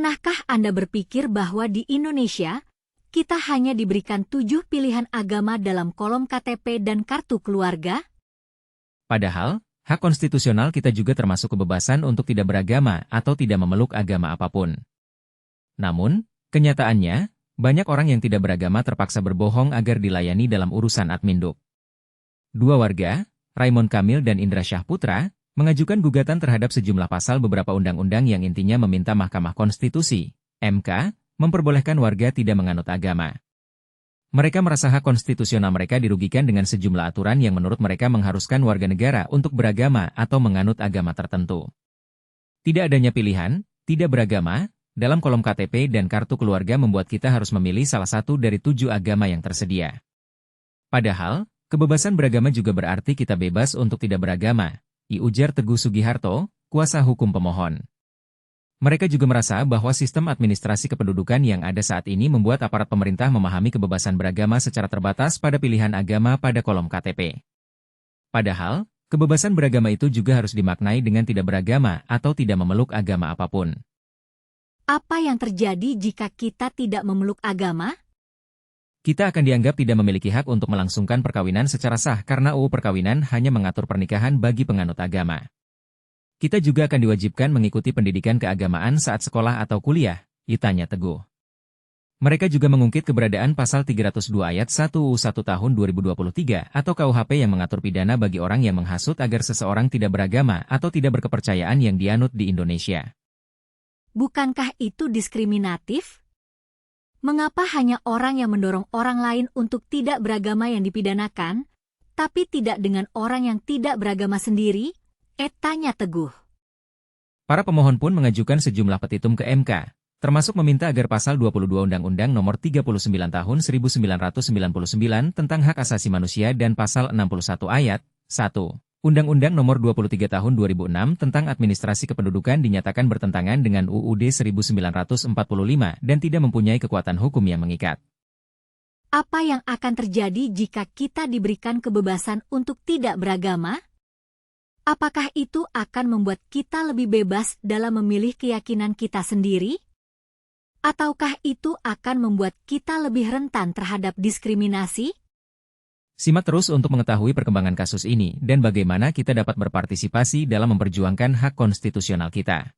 Pernahkah Anda berpikir bahwa di Indonesia, kita hanya diberikan 7 pilihan agama dalam kolom KTP dan kartu keluarga? Padahal, hak konstitusional kita juga termasuk kebebasan untuk tidak beragama atau tidak memeluk agama apapun. Namun, kenyataannya, banyak orang yang tidak beragama terpaksa berbohong agar dilayani dalam urusan adminduk. Dua warga, Raymond Kamil dan Indra Syahputra, mengajukan gugatan terhadap sejumlah pasal beberapa undang-undang yang intinya meminta Mahkamah Konstitusi, MK, memperbolehkan warga tidak menganut agama. Mereka merasa hak konstitusional mereka dirugikan dengan sejumlah aturan yang menurut mereka mengharuskan warga negara untuk beragama atau menganut agama tertentu. Tidak adanya pilihan, tidak beragama, dalam kolom KTP dan kartu keluarga membuat kita harus memilih salah satu dari 7 agama yang tersedia. Padahal, kebebasan beragama juga berarti kita bebas untuk tidak beragama, ujar Teguh Sugiharto, kuasa hukum pemohon. Mereka juga merasa bahwa sistem administrasi kependudukan yang ada saat ini membuat aparat pemerintah memahami kebebasan beragama secara terbatas pada pilihan agama pada kolom KTP. Padahal, kebebasan beragama itu juga harus dimaknai dengan tidak beragama atau tidak memeluk agama apapun. Apa yang terjadi jika kita tidak memeluk agama? Kita akan dianggap tidak memiliki hak untuk melangsungkan perkawinan secara sah karena UU Perkawinan hanya mengatur pernikahan bagi penganut agama. Kita juga akan diwajibkan mengikuti pendidikan keagamaan saat sekolah atau kuliah, tanya Teguh. Mereka juga mengungkit keberadaan pasal 302 ayat 1 UU 1 tahun 2023 atau KUHP yang mengatur pidana bagi orang yang menghasut agar seseorang tidak beragama atau tidak berkepercayaan yang dianut di Indonesia. Bukankah itu diskriminatif? Mengapa hanya orang yang mendorong orang lain untuk tidak beragama yang dipidanakan, tapi tidak dengan orang yang tidak beragama sendiri? Tanya Teguh. Para pemohon pun mengajukan sejumlah petitum ke MK, termasuk meminta agar pasal 22 Undang-Undang Nomor 39 Tahun 1999 tentang Hak Asasi Manusia dan pasal 61 ayat 1 Undang-Undang Nomor 23 Tahun 2006 tentang Administrasi Kependudukan dinyatakan bertentangan dengan UUD 1945 dan tidak mempunyai kekuatan hukum yang mengikat. Apa yang akan terjadi jika kita diberikan kebebasan untuk tidak beragama? Apakah itu akan membuat kita lebih bebas dalam memilih keyakinan kita sendiri? Ataukah itu akan membuat kita lebih rentan terhadap diskriminasi? Simak terus untuk mengetahui perkembangan kasus ini dan bagaimana kita dapat berpartisipasi dalam memperjuangkan hak konstitusional kita.